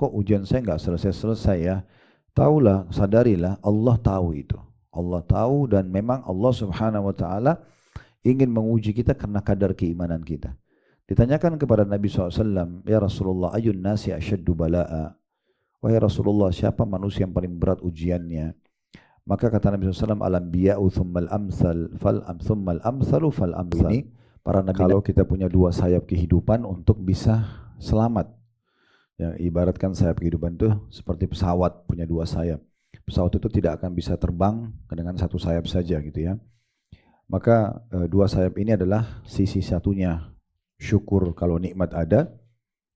kok ujian saya nggak selesai-selesai ya? Taulah, sadarilah Allah tahu itu. Allah tahu dan memang Allah Subhanahu wa taala ingin menguji kita karena kadar keimanan kita. Ditanyakan kepada Nabi SAW, ya Rasulullah, ayun nasi asyaddu bala'a. Wahai Rasulullah, siapa manusia yang paling berat ujiannya? Maka kata Nabi SAW, al-anbiya'u thummal amsal, thummal amsalu fal amsal. Ini para nabi, kalau kita punya dua sayap kehidupan untuk bisa selamat. Ya, ibaratkan sayap kehidupan itu seperti pesawat punya dua sayap. Pesawat itu tidak akan bisa terbang dengan satu sayap saja gitu ya. Maka dua sayap ini adalah sisi satunya syukur kalau nikmat ada,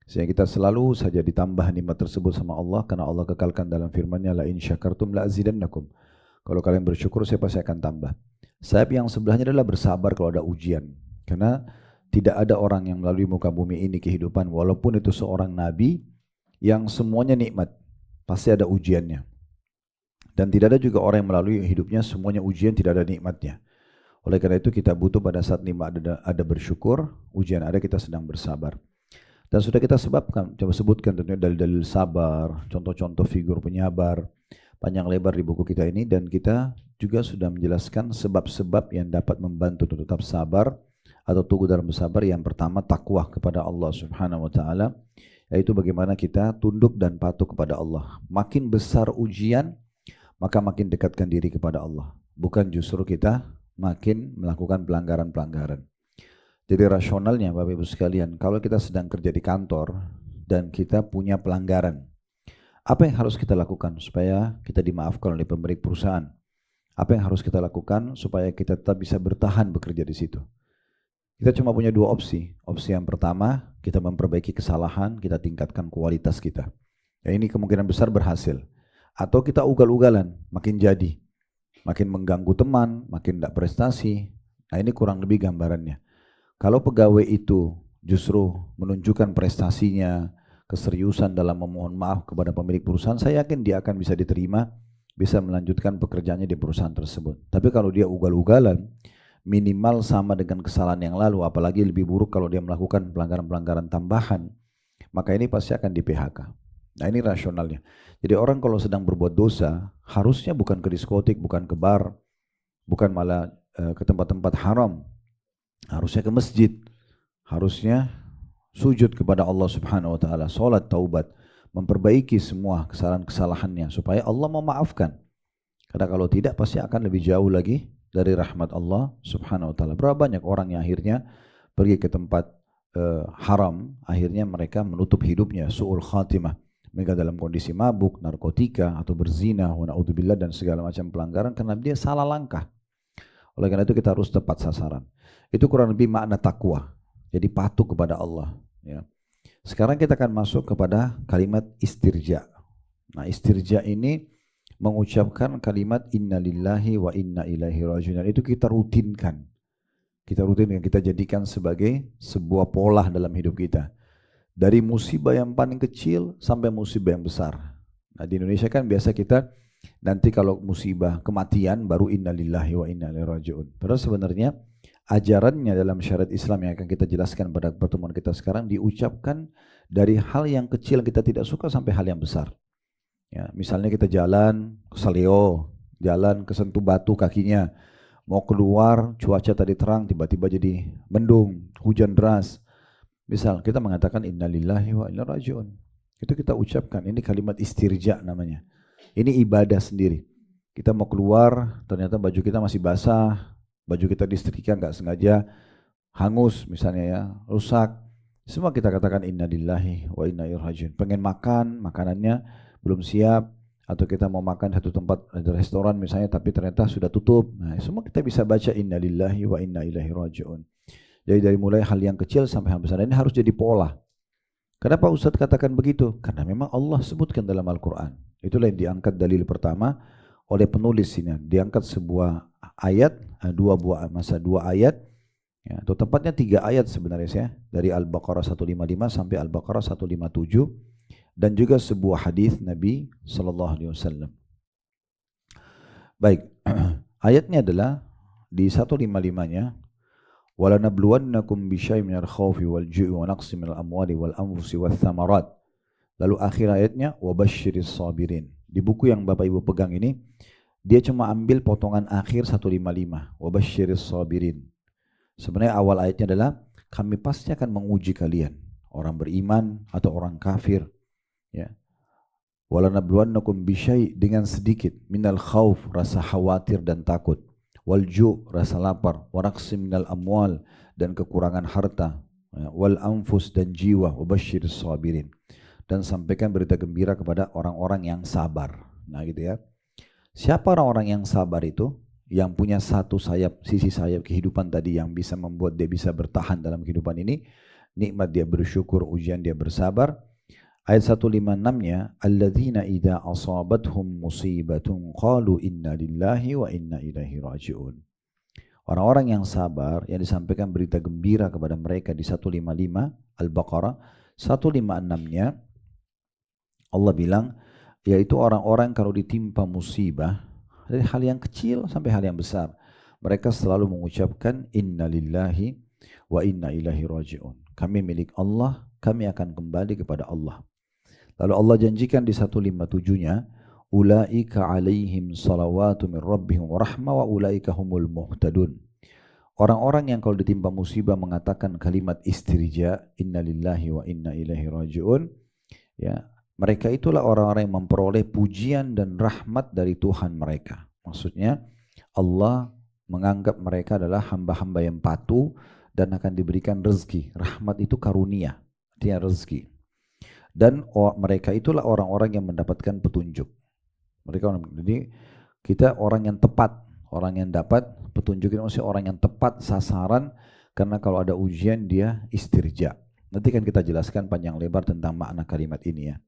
sehingga kita selalu saja ditambah nikmat tersebut sama Allah, karena Allah kekalkan dalam firman-Nya, la in syakartum la azidannakum. Kalau kalian bersyukur saya pasti akan tambah. Sayap yang sebelahnya adalah bersabar kalau ada ujian, karena tidak ada orang yang melalui muka bumi ini kehidupan, walaupun itu seorang nabi yang semuanya nikmat, pasti ada ujiannya. Dan tidak ada juga orang yang melalui hidupnya semuanya ujian, tidak ada nikmatnya. Oleh karena itu kita butuh pada saat nikmat ada bersyukur, ujian ada kita sedang bersabar. Dan sudah kita coba sebutkan tentunya dalil-dalil sabar, contoh-contoh figur penyabar, panjang lebar di buku kita ini, dan kita juga sudah menjelaskan sebab-sebab yang dapat membantu untuk tetap sabar atau teguh dalam bersabar. Yang pertama takwa kepada Allah Subhanahu wa taala, yaitu bagaimana kita tunduk dan patuh kepada Allah. Makin besar ujian, maka makin dekatkan diri kepada Allah. Bukan justru kita makin melakukan pelanggaran-pelanggaran. Jadi rasionalnya Bapak Ibu sekalian, kalau kita sedang kerja di kantor dan kita punya pelanggaran, apa yang harus kita lakukan supaya kita dimaafkan oleh pemilik perusahaan? Apa yang harus kita lakukan supaya kita tetap bisa bertahan bekerja di situ? Kita cuma punya dua opsi. Opsi yang pertama, kita memperbaiki kesalahan, kita tingkatkan kualitas kita. Ya, ini kemungkinan besar berhasil. Atau kita ugal-ugalan, makin jadi. Makin mengganggu teman, makin tidak prestasi. Nah ini kurang lebih gambarannya. Kalau pegawai itu justru menunjukkan prestasinya, keseriusan dalam memohon maaf kepada pemilik perusahaan, saya yakin dia akan bisa diterima, bisa melanjutkan pekerjaannya di perusahaan tersebut. Tapi kalau dia ugal-ugalan, minimal sama dengan kesalahan yang lalu, apalagi lebih buruk kalau dia melakukan pelanggaran-pelanggaran tambahan, maka ini pasti akan di PHK. Nah ini rasionalnya. Jadi orang kalau sedang berbuat dosa, harusnya bukan ke diskotik, bukan ke bar, bukan malah ke tempat-tempat haram. Harusnya ke masjid. Harusnya sujud kepada Allah Subhanahu wa taala, salat taubat, memperbaiki semua kesalahan-kesalahannya supaya Allah memaafkan. Karena kalau tidak pasti akan lebih jauh lagi dari rahmat Allah Subhanahu wa taala. Berapa banyak orang yang akhirnya pergi ke tempat haram, akhirnya mereka menutup hidupnya, su'ul khatimah. Mereka dalam kondisi mabuk, narkotika, atau berzina, wa na'udzubillah, dan segala macam pelanggaran karena dia salah langkah. Oleh karena itu kita harus tepat sasaran. Itu kurang lebih makna takwa. Jadi patuh kepada Allah. Ya. Sekarang kita akan masuk kepada kalimat istirja. Nah istirja ini mengucapkan kalimat inna lillahi wa inna ilaihi raji'un. Itu kita rutinkan. Kita jadikan sebagai sebuah pola dalam hidup kita. Dari musibah yang paling kecil sampai musibah yang besar. Nah di Indonesia kan biasa kita nanti kalau musibah kematian baru innalillahi wa inna ilaihi raji'un. Padahal sebenarnya ajarannya dalam syariat Islam yang akan kita jelaskan pada pertemuan kita sekarang diucapkan dari hal yang kecil yang kita tidak suka sampai hal yang besar. Ya, misalnya kita jalan ke Saleo, jalan ke sentuh batu kakinya, mau keluar cuaca tadi terang tiba-tiba jadi mendung, hujan deras. Misal kita mengatakan innalillahi wa inna raji'un. Itu kita ucapkan, ini kalimat istirja namanya. Ini ibadah sendiri. Kita mau keluar, ternyata baju kita masih basah, baju kita disetrika nggak sengaja hangus misalnya ya, rusak. Semua kita katakan innalillahi wa inna ilaihi raji'un. Pengen makan, makanannya belum siap, atau kita mau makan satu tempat ada restoran misalnya tapi ternyata sudah tutup. Nah, semua kita bisa baca innalillahi wa inna ilaihi raji'un. Jadi dari mulai hal yang kecil sampai hal besar ini harus jadi pola. Kenapa Ustadz katakan begitu? Karena memang Allah sebutkan dalam Al-Quran. Itulah yang diangkat dalil pertama oleh penulis ini. Diangkat sebuah ayat, dua ayat, ya, atau tepatnya 3 ayat sebenarnya ya, dari Al-Baqarah 155 sampai Al-Baqarah 157, dan juga sebuah hadis Nabi SAW. Baik, ayatnya adalah di 155-nya, وَلَنَبْلُوَنَّكُمْ بِشَيْءٍ مِنَ الْخَوْفِ وَالْجُوعِ وَنَقْصٍ مِنَ الْأَمْوَالِ وَالْأَنْفُسِ وَالثَّمَرَاتِ Lalu akhir ayatnya wabasyiris sabirin. Di buku yang Bapak Ibu pegang ini, dia cuma ambil potongan akhir 155, wabasyiris sabirin. Sebenarnya awal ayatnya adalah kami pasti akan menguji kalian, orang beriman atau orang kafir, ya. Walanabluwannakum bisyai, dengan sedikit, minal khauf, rasa khawatir dan takut, wal ju', rasa lapar, waraqsi minal amwal, dan kekurangan harta, ya, wal anfus, dan jiwa, wabasyiris sabirin, dan sampaikan berita gembira kepada orang-orang yang sabar. Nah gitu ya. Siapa orang-orang yang sabar itu? Yang punya satu sayap, sisi sayap kehidupan tadi yang bisa membuat dia bisa bertahan dalam kehidupan ini. Nikmat dia bersyukur, ujian dia bersabar. Ayat 156-nya, alladzina idza asabathum musibatun qalu inna lillahi wa inna ilaihi raji'un. Orang-orang yang sabar, yang disampaikan berita gembira kepada mereka di 155 Al-Baqarah. 156-nya Allah bilang, yaitu orang-orang kalau ditimpa musibah, dari hal yang kecil sampai hal yang besar, mereka selalu mengucapkan inna lillahi wa inna ilaihi raji'un. Kami milik Allah, kami akan kembali kepada Allah. Lalu Allah janjikan di 157-nya, ulaika alaihim salawatu min rabbihim wa rahmah wa ulaika humul muhtadun. Orang-orang yang kalau ditimpa musibah mengatakan kalimat istirja, inna lillahi wa inna ilaihi raji'un, ya, mereka itulah orang-orang yang memperoleh pujian dan rahmat dari Tuhan mereka. Maksudnya Allah menganggap mereka adalah hamba-hamba yang patuh dan akan diberikan rezeki. Rahmat itu karunia, artinya rezeki. Dan mereka itulah orang-orang yang mendapatkan petunjuk. Jadi kita orang yang tepat, orang yang dapat petunjuk itu maksudnya orang yang tepat sasaran, karena kalau ada ujian dia istirja. Nanti kan kita jelaskan panjang lebar tentang makna kalimat ini ya.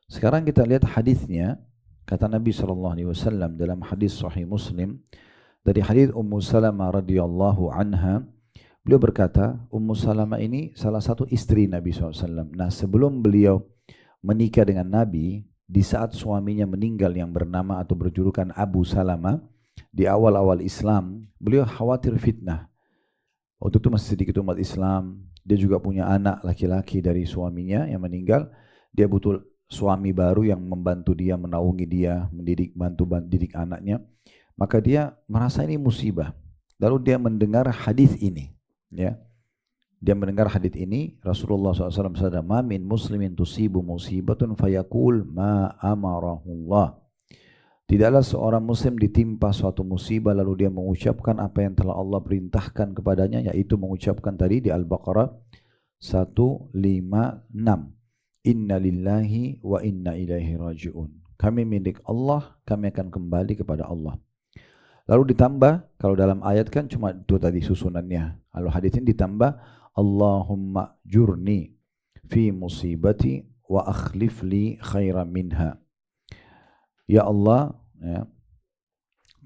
Sekarang kita lihat hadisnya. Kata Nabi SAW dalam hadis Sahih Muslim dari hadis Ummu Salamah radhiyallahu anha, beliau berkata, Ummu Salamah ini salah satu istri Nabi SAW. Nah, sebelum beliau menikah dengan Nabi, di saat suaminya meninggal yang bernama atau berjulukan Abu Salamah, di awal-awal Islam, beliau khawatir fitnah. Waktu itu masih sedikit umat Islam, dia juga punya anak laki-laki dari suaminya yang meninggal, dia butuh suami baru yang membantu dia, menaungi dia, bantu didik anaknya. Maka dia merasa ini musibah. Lalu dia mendengar hadis ini, ya. Dia mendengar hadis ini, Rasulullah SAW bersabda, "Ma min muslimin tusibu musibatun fayaqul ma amarahullah." Tidaklah seorang muslim ditimpa suatu musibah lalu dia mengucapkan apa yang telah Allah perintahkan kepadanya, yaitu mengucapkan tadi di Al-Baqarah 156. Inna lillahi wa inna ilaihi raji'un. Kami milik Allah, kami akan kembali kepada Allah. Lalu ditambah, kalau dalam ayat kan cuma itu tadi susunannya. Lalu hadis ini ditambah, Allahumma jurni fi musibati wa akhlif li khairan minha. Ya Allah, ya,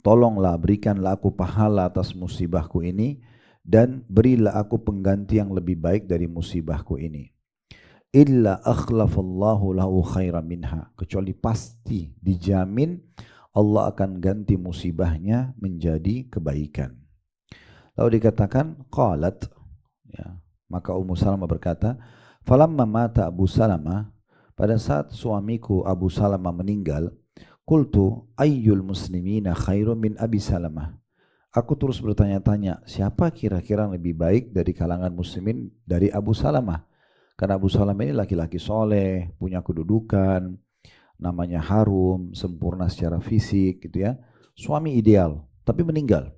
tolonglah berikanlah aku pahala atas musibahku ini dan berilah aku pengganti yang lebih baik dari musibahku ini. Illa akhlafallahu lahu khairan minha, kecuali pasti dijamin Allah akan ganti musibahnya menjadi kebaikan. Lalu dikatakan qalat, ya, maka Ummu Salamah berkata, falamma mata Abu Salamah, pada saat suamiku Abu Salamah meninggal, qultu ayyul muslimina khairun min Abi Salamah. Aku terus bertanya-tanya, siapa kira-kira yang lebih baik dari kalangan muslimin dari Abu Salamah? Karena Abu Salamah ini laki-laki soleh, punya kedudukan, namanya harum, sempurna secara fisik gitu ya. Suami ideal, tapi meninggal.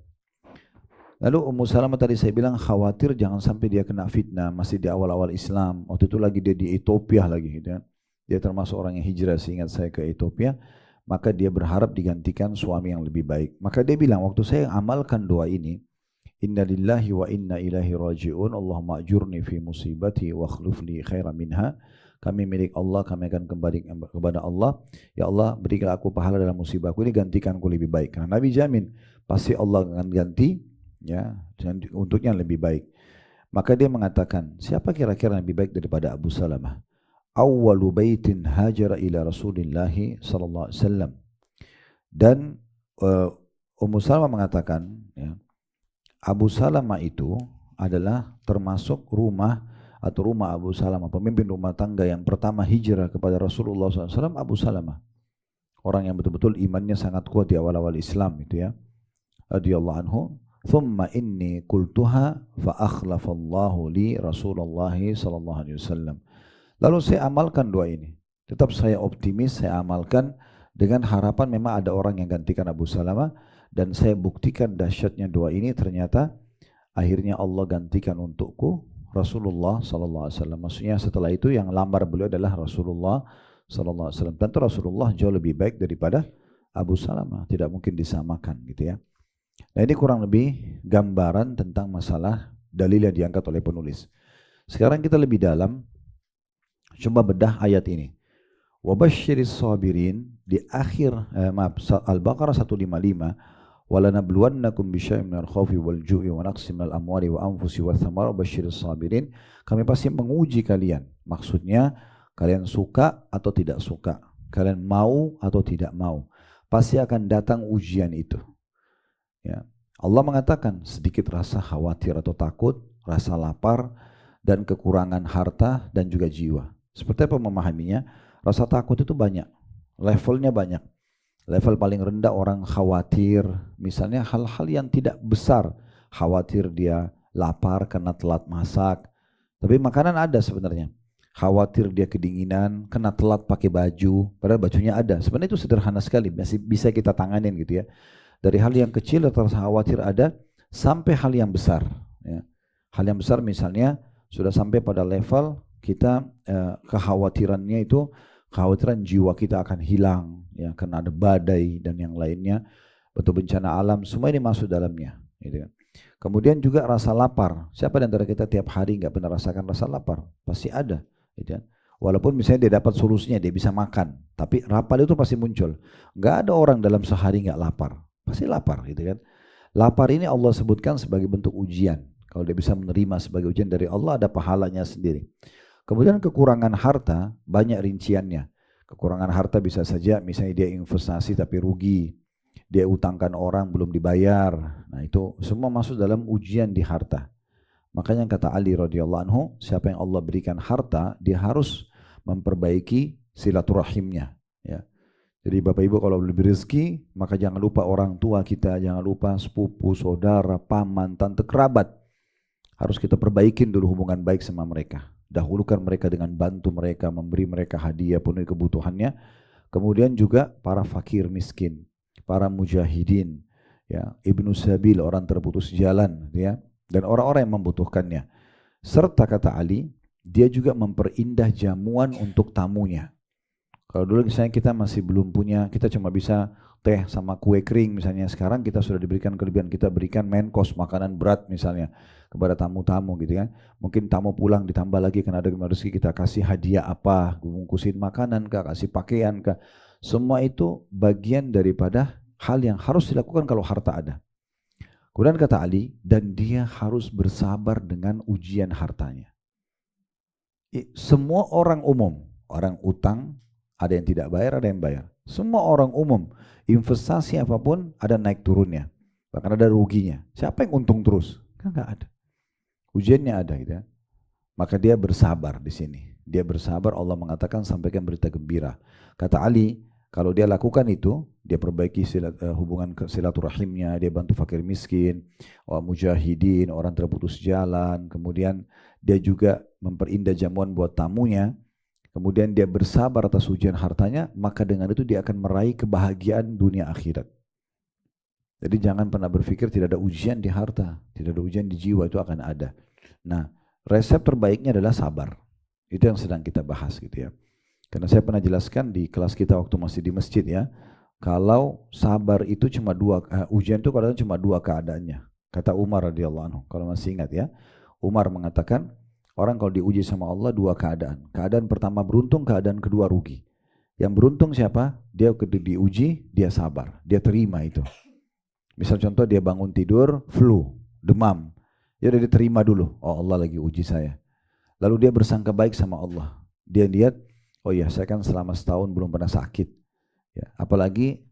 Lalu Ummu Salamah tadi saya bilang khawatir jangan sampai dia kena fitnah, masih di awal-awal Islam. Waktu itu lagi dia di Ethiopia lagi gitu ya. Dia termasuk orang yang hijrah, seingat saya, ke Ethiopia. Maka dia berharap digantikan suami yang lebih baik. Maka dia bilang, waktu saya amalkan doa ini, inna lillahi wa inna ilaihi raji'un, Allahumma ajurni fi musibati wa akhlif li khairan minha. Kami milik Allah, kami akan kembali kepada Allah. Ya Allah, berikanlah aku pahala dalam musibahku ini, gantikanku lebih baik. Karena Nabi jamin pasti Allah akan ganti, ya, untuknya lebih baik. Maka dia mengatakan, siapa kira-kira lebih baik daripada Abu Salamah? Awwalu baitin hajara ila Rasulillahi sallallahu alaihi wasallam. Dan Ummu Salamah mengatakan, ya, Abu Salamah itu adalah termasuk rumah atau rumah Abu Salamah, pemimpin rumah tangga yang pertama hijrah kepada Rasulullah SAW, Abu Salamah. Orang yang betul-betul imannya sangat kuat di awal-awal Islam itu ya. Radhiyallahu anhu. Thumma inni qultuha fa akhlafallahu li Rasulullah sallallahu alaihi wasallam. Lalu saya amalkan doa ini. Tetap saya optimis, saya amalkan dengan harapan memang ada orang yang gantikan Abu Salamah, dan saya buktikan dahsyatnya doa ini. Ternyata akhirnya Allah gantikan untukku Rasulullah sallallahu alaihi wasallam. Maksudnya setelah itu yang lamar beliau adalah Rasulullah sallallahu alaihi wasallam. Tentu Rasulullah jauh lebih baik daripada Abu Salamah, tidak mungkin disamakan gitu ya. Nah, ini kurang lebih gambaran tentang masalah dalil yang diangkat oleh penulis. Sekarang kita lebih dalam, coba bedah ayat ini. Wabashiris sabirin, di akhir Al-Baqarah 155, walanabluwannakum bisyai'in minal khaufi wal ju'i wa naqsin minal amwali wa anfusi wa thamar wabashiris sabirin, kami pasti menguji kalian. Maksudnya kalian suka atau tidak suka, kalian mau atau tidak mau, pasti akan datang ujian itu. Ya. Allah mengatakan sedikit rasa khawatir atau takut, rasa lapar, dan kekurangan harta dan juga jiwa. Seperti apa memahaminya? Rasa takut itu banyak, levelnya banyak. Level paling rendah orang khawatir, misalnya hal-hal yang tidak besar. Khawatir dia lapar karena telat masak, tapi makanan ada sebenarnya. Khawatir dia kedinginan, kena telat pakai baju, padahal bajunya ada. Sebenarnya itu sederhana sekali, masih bisa kita tanganin gitu ya. Dari hal yang kecil atau rasa khawatir ada, sampai hal yang besar. Ya. Hal yang besar misalnya sudah sampai pada level kita kekhawatirannya itu, kekhawatiran jiwa kita akan hilang, ya, karena ada badai dan yang lainnya, betul bencana alam, semua ini masuk dalamnya. Gitu kan. Kemudian juga rasa lapar. Siapa di antara kita tiap hari nggak pernah rasakan rasa lapar? Pasti ada. Gitu kan. Walaupun misalnya dia dapat solusinya, dia bisa makan, tapi lapar itu pasti muncul. Nggak ada orang dalam sehari nggak lapar. Pasti lapar, gitu kan. Lapar ini Allah sebutkan sebagai bentuk ujian. Kalau dia bisa menerima sebagai ujian dari Allah, ada pahalanya sendiri. Kemudian kekurangan harta, banyak rinciannya. Kekurangan harta bisa saja misalnya dia investasi tapi rugi, dia utangkan orang belum dibayar. Nah, itu semua masuk dalam ujian di harta. Makanya kata Ali radhiyallahu anhu, siapa yang Allah berikan harta, dia harus memperbaiki silaturahimnya, ya. Jadi Bapak Ibu kalau lebih rezeki, maka jangan lupa orang tua kita, jangan lupa sepupu, saudara, paman, tante, kerabat. Harus kita perbaikin dulu hubungan baik sama mereka. Dahulukan mereka dengan bantu mereka, memberi mereka hadiah, penuhi kebutuhannya. Kemudian juga para fakir miskin, para mujahidin, ya, ibnu sabil, orang terputus jalan, ya, dan orang-orang yang membutuhkannya. Serta kata Ali, dia juga memperindah jamuan untuk tamunya. Kalau dulu misalnya kita masih belum punya, kita cuma bisa teh sama kue kering misalnya. Sekarang kita sudah diberikan kelebihan, kita berikan main course, makanan berat misalnya kepada tamu-tamu gitu kan. Mungkin tamu pulang ditambah lagi karena ada rezeki, kita kasih hadiah apa, bungkusin makanan kah, kasih pakaian kah. Semua itu bagian daripada hal yang harus dilakukan kalau harta ada. Kemudian kata Ali, dan dia harus bersabar dengan ujian hartanya. Semua orang umum, orang utang, ada yang tidak bayar, ada yang bayar. Semua orang umum, investasi apapun ada naik turunnya, bahkan ada ruginya. Siapa yang untung terus? Kan nggak ada. Ujiannya ada, gitu ya. Maka dia bersabar di sini. Dia bersabar, Allah mengatakan sampaikan berita gembira. Kata Ali, kalau dia lakukan itu, dia perbaiki hubungan silaturahimnya, dia bantu fakir miskin, mujahidin, orang terputus jalan, kemudian dia juga memperindah jamuan buat tamunya. Kemudian dia bersabar atas ujian hartanya, maka dengan itu dia akan meraih kebahagiaan dunia akhirat. Jadi jangan pernah berpikir tidak ada ujian di harta, tidak ada ujian di jiwa, itu akan ada. Nah, resep terbaiknya adalah sabar. Itu yang sedang kita bahas gitu ya. Karena saya pernah jelaskan di kelas kita waktu masih di masjid ya, kalau sabar itu cuma ujian itu kadang cuma dua keadaannya. Kata Umar radhiyallahu anhu, kalau masih ingat ya, Umar mengatakan, orang kalau diuji sama Allah dua keadaan. Keadaan pertama beruntung, keadaan kedua rugi. Yang beruntung siapa? Dia diuji, dia sabar, dia terima itu. Misal contoh dia bangun tidur, flu, demam. Dia udah diterima dulu, oh Allah lagi uji saya. Lalu dia bersangka baik sama Allah. Dia lihat, oh iya saya kan selama setahun belum pernah sakit. Ya, apalagi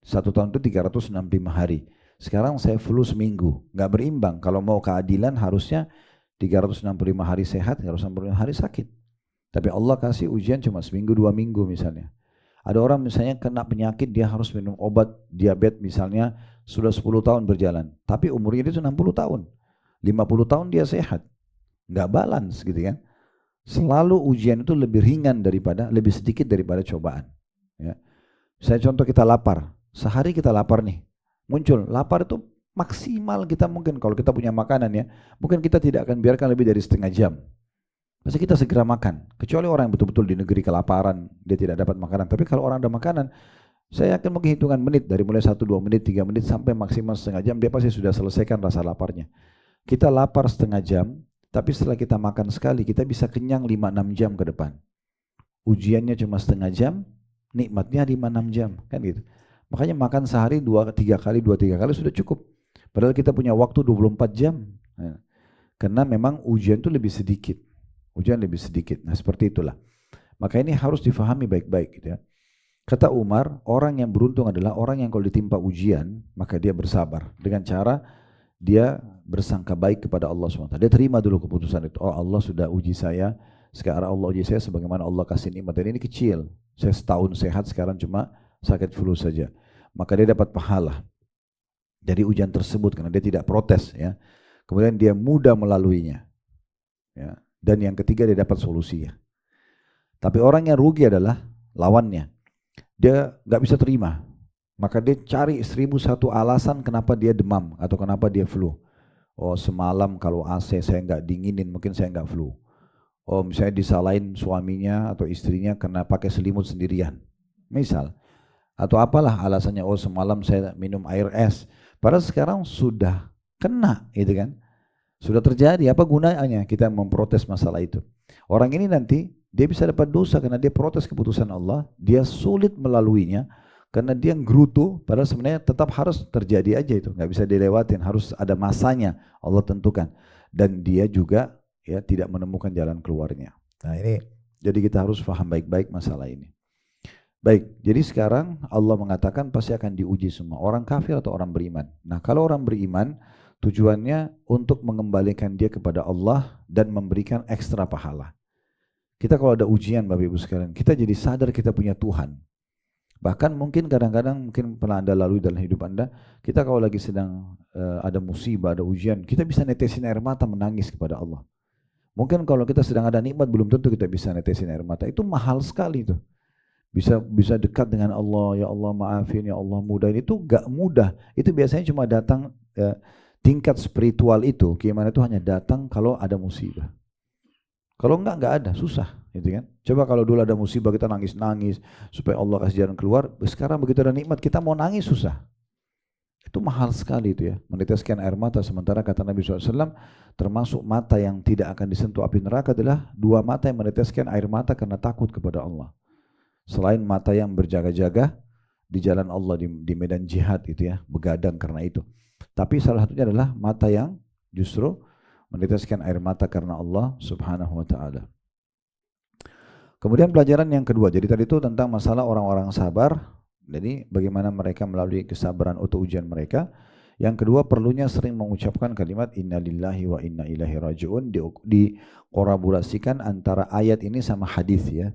1 tahun itu 365 hari. Sekarang saya flu seminggu, nggak berimbang. Kalau mau keadilan harusnya 365 hari sehat, 365 hari sakit. Tapi Allah kasih ujian cuma seminggu 2 minggu misalnya. Ada orang misalnya kena penyakit, dia harus minum obat diabetes misalnya sudah 10 tahun berjalan. Tapi umurnya itu 60 tahun. 50 tahun dia sehat. Nggak balance gitu kan. Selalu ujian itu lebih ringan daripada, lebih sedikit daripada cobaan. Ya. Saya contoh kita lapar. Sehari kita lapar nih. Muncul, lapar itu maksimal kita mungkin kalau kita punya makanan ya. Mungkin kita tidak akan biarkan lebih dari setengah jam. Pasti kita segera makan, kecuali orang yang betul-betul di negeri kelaparan, dia tidak dapat makanan. Tapi kalau orang ada makanan, saya yakin mungkin hitungan menit, dari mulai 1, 2 menit, 3 menit, sampai maksimal setengah jam, dia pasti sudah selesaikan rasa laparnya. Kita lapar setengah jam, tapi setelah kita makan sekali, kita bisa kenyang 5-6 jam ke depan. Ujiannya cuma setengah jam, nikmatnya 5-6 jam, kan gitu. Makanya makan sehari 2-3 kali, 2-3 kali sudah cukup. Padahal kita punya waktu 24 jam. Karena memang ujian itu lebih sedikit. Ujian lebih sedikit. Nah seperti itulah. Maka ini harus difahami baik-baik gitu ya. Kata Umar, orang yang beruntung adalah orang yang kalau ditimpa ujian, maka dia bersabar. Dengan cara dia bersangka baik kepada Allah SWT. Dia terima dulu keputusan itu. Oh Allah sudah uji saya, sekarang Allah uji saya sebagaimana Allah kasih nikmat. Dan ini kecil. Saya setahun sehat, sekarang cuma sakit flu saja. Maka dia dapat pahala dari ujian tersebut karena dia tidak protes ya. Kemudian dia mudah melaluinya. Ya. Dan yang ketiga dia dapat solusinya. Tapi orang yang rugi adalah lawannya. Dia nggak bisa terima. Maka dia cari 1001 alasan kenapa dia demam atau kenapa dia flu. Oh semalam kalau AC saya nggak dinginin mungkin saya nggak flu. Oh misalnya disalahin suaminya atau istrinya karena pakai selimut sendirian. Misal. Atau apalah alasannya, oh semalam saya minum air es. Padahal sekarang sudah kena gitu kan. Sudah terjadi, apa gunanya kita memprotes masalah itu? Orang ini nanti dia bisa dapat dosa karena dia protes keputusan Allah, dia sulit melaluinya karena dia gerutu, padahal sebenarnya tetap harus terjadi aja itu, nggak bisa dilewatin, harus ada masanya Allah tentukan. Dan dia juga ya tidak menemukan jalan keluarnya. Nah ini, jadi kita harus paham baik-baik masalah ini. Baik, jadi sekarang Allah mengatakan pasti akan diuji semua, orang kafir atau orang beriman. Nah kalau orang beriman, tujuannya untuk mengembalikan dia kepada Allah dan memberikan ekstra pahala. Kita kalau ada ujian Bapak Ibu sekalian, kita jadi sadar kita punya Tuhan. Bahkan mungkin kadang-kadang mungkin pernah Anda lalui dalam hidup Anda, kita kalau lagi sedang ada musibah, ada ujian, kita bisa netesin air mata menangis kepada Allah. Mungkin kalau kita sedang ada nikmat belum tentu kita bisa netesin air mata. Itu mahal sekali itu. Bisa dekat dengan Allah, ya Allah maafin, ya Allah mudahin. Itu gak mudah. Itu biasanya cuma datang tingkat spiritual itu, keimanan itu hanya datang kalau ada musibah. Kalau enggak ada, susah, gitu kan? Coba kalau dulu ada musibah kita nangis-nangis supaya Allah kasih jalan keluar. Sekarang begitu ada nikmat kita mau nangis susah. Itu mahal sekali itu ya, meneteskan air mata. Sementara kata Nabi SAW, termasuk mata yang tidak akan disentuh api neraka adalah 2 mata yang meneteskan air mata karena takut kepada Allah. Selain mata yang berjaga-jaga di jalan Allah di medan jihad itu ya, begadang karena itu. Tapi salah satunya adalah mata yang justru meneteskan air mata karena Allah Subhanahu wa taala. Kemudian pelajaran yang kedua, jadi tadi itu tentang masalah orang-orang sabar. Jadi bagaimana mereka melalui kesabaran atau ujian mereka. Yang kedua, perlunya sering mengucapkan kalimat innalillahi wa inna ilaihi raji'un, dikolaborasikan antara ayat ini sama hadis ya.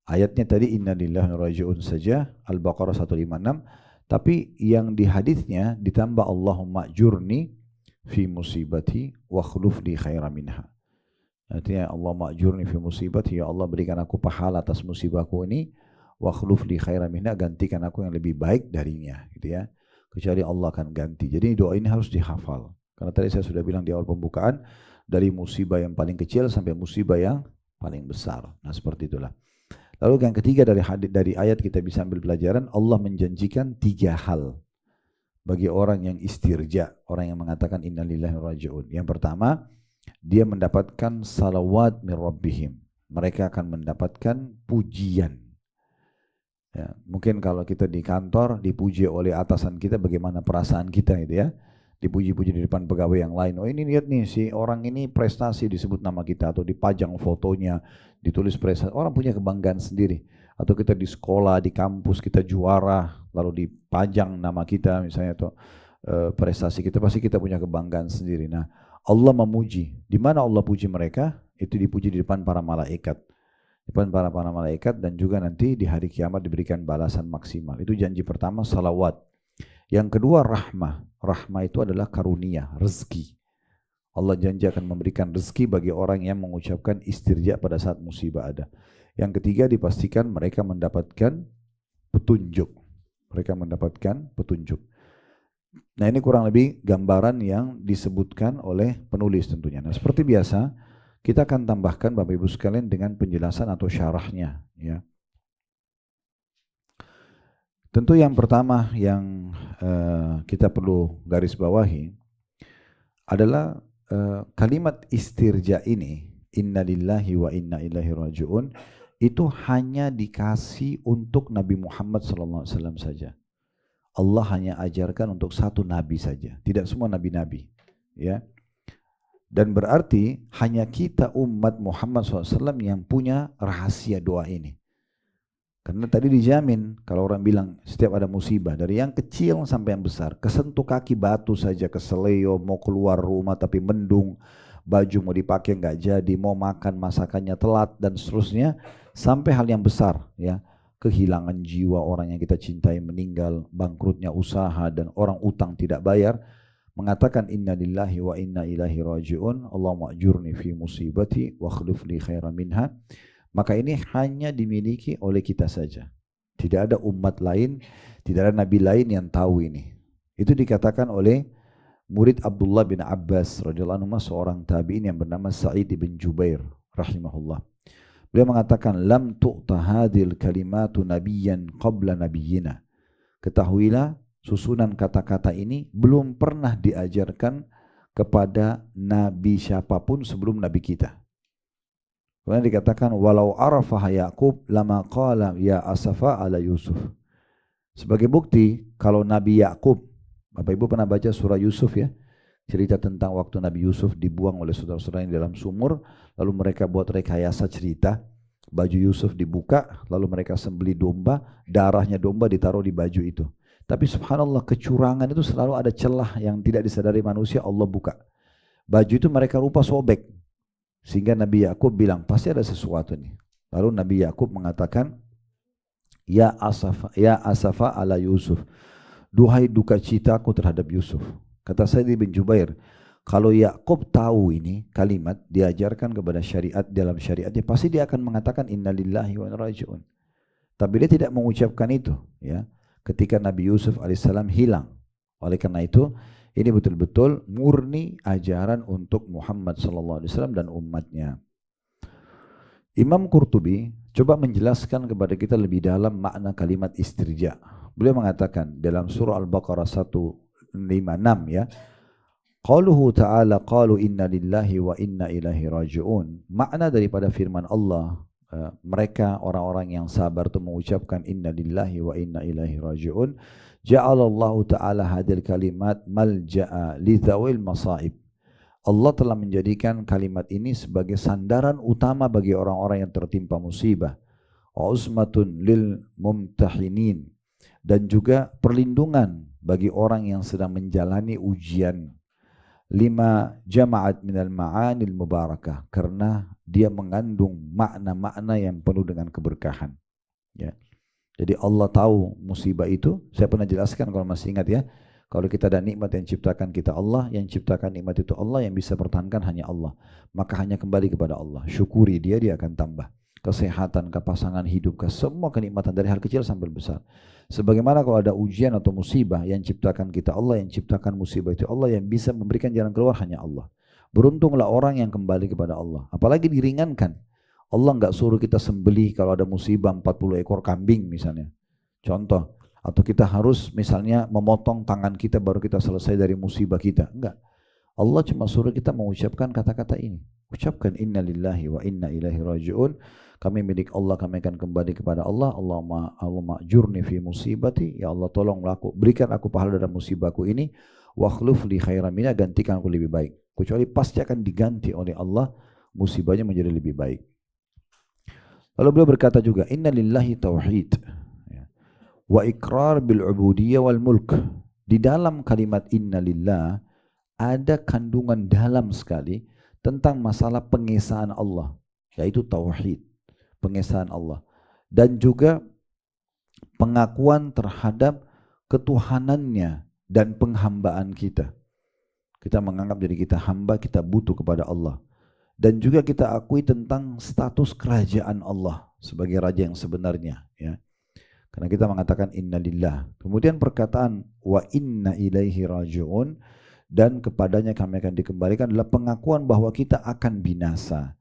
Ayatnya tadi innalillahi wa raji'un saja, Al-Baqarah 156, tapi yang di hadisnya ditambah Allahumma ajurni fi musibati wa khulufni khairan minha. Artinya Allahumma ajurni fi musibati, ya Allah berikan aku pahala atas musibahku ini, wa khulufni khairan minha, gantikan aku yang lebih baik darinya, gitu ya. Kecuali Allah akan ganti. Jadi doa ini harus dihafal. Karena tadi saya sudah bilang di awal pembukaan, dari musibah yang paling kecil sampai musibah yang paling besar. Nah seperti itulah. Lalu yang ketiga dari ayat kita bisa ambil pelajaran, Allah menjanjikan 3 hal bagi orang yang istirja, orang yang mengatakan innalillahi wa raji'un. Yang pertama, dia mendapatkan salawat min rabbihim. Mereka akan mendapatkan pujian. Ya, mungkin kalau kita di kantor dipuji oleh atasan kita, bagaimana perasaan kita gitu ya. Dipuji-puji di depan pegawai yang lain. Oh ini lihat nih si orang ini prestasi, disebut nama kita atau dipajang fotonya, ditulis prestasi. Orang punya kebanggaan sendiri. Atau kita di sekolah, di kampus kita juara, lalu dipajang nama kita misalnya atau prestasi kita, pasti kita punya kebanggaan sendiri. Nah Allah memuji. Di mana Allah puji mereka? Itu dipuji di depan para malaikat. Di depan para malaikat dan juga nanti di hari kiamat diberikan balasan maksimal. Itu janji pertama, salawat. Yang kedua, rahmah. Rahmah itu adalah karunia, rezeki. Allah janji akan memberikan rezeki bagi orang yang mengucapkan istirja pada saat musibah ada. Yang ketiga, dipastikan mereka mendapatkan petunjuk. Mereka mendapatkan petunjuk. Nah, ini kurang lebih gambaran yang disebutkan oleh penulis tentunya. Nah, seperti biasa, kita akan tambahkan Bapak Ibu sekalian dengan penjelasan atau syarahnya. Ya. Tentu yang pertama yang kita perlu garis bawahi adalah kalimat istirja ini, inna lillahi wa inna ilaihi raji'un, itu hanya dikasih untuk Nabi Muhammad SAW saja. Allah hanya ajarkan untuk satu nabi saja, tidak semua nabi-nabi. Ya. Dan berarti hanya kita umat Muhammad SAW yang punya rahasia doa ini. Karena tadi dijamin, kalau orang bilang setiap ada musibah, dari yang kecil sampai yang besar, kesentuh kaki batu saja, keseleo, mau keluar rumah tapi mendung, baju mau dipakai nggak jadi, mau makan masakannya telat dan seterusnya, sampai hal yang besar, ya, kehilangan jiwa orang yang kita cintai meninggal, bangkrutnya usaha dan orang utang tidak bayar, mengatakan inna lillahi wa inna ilaihi raji'un, Allahumma ajurni fi musibati wa akhlif li khairan minha. Maka ini hanya dimiliki oleh kita saja. Tidak ada umat lain, tidak ada nabi lain yang tahu ini. Itu dikatakan oleh murid Abdullah bin Abbas radhiyallahu anhu, seorang tabi'in yang bernama Sa'id bin Jubair rahimahullah. Beliau mengatakan, lam tu'ta hadhil kalimatu nabiyyan qabla nabiyyina. Ketahuilah, susunan kata-kata ini belum pernah diajarkan kepada nabi siapapun sebelum nabi kita. Kemudian dikatakan, walau arafah Yaqub lama qala ya asafa ala Yusuf. Sebagai bukti, kalau Nabi Yaqub, Bapak Ibu pernah baca surah Yusuf ya, cerita tentang waktu Nabi Yusuf dibuang oleh saudara-saudaranya di dalam sumur, lalu mereka buat rekayasa cerita, baju Yusuf dibuka, lalu mereka sembelih domba, darahnya domba ditaruh di baju itu. Tapi subhanallah, kecurangan itu selalu ada celah yang tidak disadari manusia, Allah buka. Baju itu mereka rupa sobek. Sehingga Nabi Yaqub bilang, pasti ada sesuatu nih. Lalu Nabi Yaqub mengatakan, ya asafa ala Yusuf. Duhai duka citaku terhadap Yusuf. Kata Sa'id bin Jubair, kalau Yaqub tahu ini kalimat diajarkan kepada syariat, dalam syariatnya pasti dia akan mengatakan inna lillahi wa inna ilaihi raji'un. Tapi dia tidak mengucapkan itu, ya. Ketika Nabi Yusuf alaihissalam hilang. Oleh karena itu, ini betul-betul murni ajaran untuk Muhammad SAW dan umatnya. Imam Qurtubi coba menjelaskan kepada kita lebih dalam makna kalimat istirja. Beliau mengatakan dalam surah Al-Baqarah 156 ya, qauluhu ta'ala qalu inna lillahi wa inna ilaihi raji'un. Makna daripada firman Allah, mereka orang-orang yang sabar itu mengucapkan inna lillahi wa inna ilaihi raji'un. Ja'alallahu ta'ala hadil kalimat malja'a lidhawil masaib. Allah telah menjadikan kalimat ini sebagai sandaran utama bagi orang-orang yang tertimpa musibah. Wa usmatun lil mumtahinin. Dan juga perlindungan bagi orang yang sedang menjalani ujian. Lima jama'at minal ma'anil mubarakah. Karena dia mengandung makna-makna yang penuh dengan keberkahan. Ya. Jadi Allah tahu musibah itu, saya pernah jelaskan kalau masih ingat ya, kalau kita ada nikmat yang ciptakan kita Allah, yang ciptakan nikmat itu Allah, yang bisa pertahankan hanya Allah. Maka hanya kembali kepada Allah, syukuri dia akan tambah. Kesehatan, kepasangan hidup, ke semua kenikmatan dari hal kecil sampai besar. Sebagaimana kalau ada ujian atau musibah, yang ciptakan kita Allah, yang ciptakan musibah itu Allah, yang bisa memberikan jalan keluar hanya Allah. Beruntunglah orang yang kembali kepada Allah, apalagi diringankan. Allah nggak suruh kita sembelih kalau ada musibah 40 ekor kambing misalnya. Contoh. Atau kita harus misalnya memotong tangan kita baru kita selesai dari musibah kita. Enggak. Allah cuma suruh kita mengucapkan kata-kata ini. Ucapkan inna lillahi wa inna ilaihi raji'un. Kami milik Allah, kami akan kembali kepada Allah. Allahumma ajurni fi musibati. Ya Allah tolonglah aku, berikan aku pahala dalam musibahku ini. Wa akhlif li khairan minha, gantikan aku lebih baik. Kecuali pasti akan diganti oleh Allah, musibahnya menjadi lebih baik. Lalu beliau berkata juga, inna lillahi tauhid wa ikrar bil ubudiyah wal mulk. Di dalam kalimat inna lillah ada kandungan dalam sekali tentang masalah pengesaan Allah, yaitu tauhid, pengesaan Allah, dan juga pengakuan terhadap ketuhanannya dan penghambaan kita. Kita menganggap diri kita hamba, kita butuh kepada Allah. Dan juga kita akui tentang status kerajaan Allah sebagai raja yang sebenarnya, ya. Karena kita mengatakan innalillah. Kemudian perkataan wa inna ilaihi raji'un, dan kepadanya kami akan dikembalikan, adalah pengakuan bahwa kita akan binasa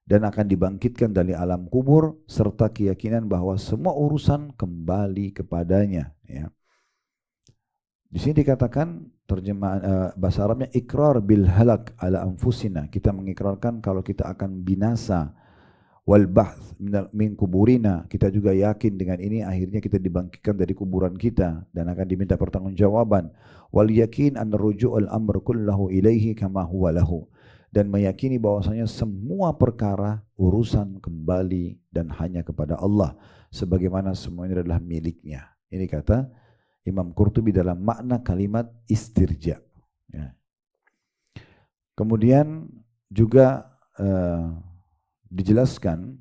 dan akan dibangkitkan dari alam kubur, serta keyakinan bahwa semua urusan kembali kepadanya, ya. Di sini dikatakan terjemahan bahasa Arabnya ikrar bil halak ala anfusina. Kita mengikrarkan kalau kita akan binasa. Wal ba'ts min kuburina. Kita juga yakin dengan ini akhirnya kita dibangkitkan dari kuburan kita dan akan diminta pertanggungjawaban. Wal yakin an ruju'ul amr kullahu ilaihi kama huwa lahu. Dan meyakini bahwasanya semua perkara urusan kembali dan hanya kepada Allah, sebagaimana semuanya adalah miliknya. Ini kata Imam Qurtubi dalam makna kalimat istirja, ya. Kemudian juga dijelaskan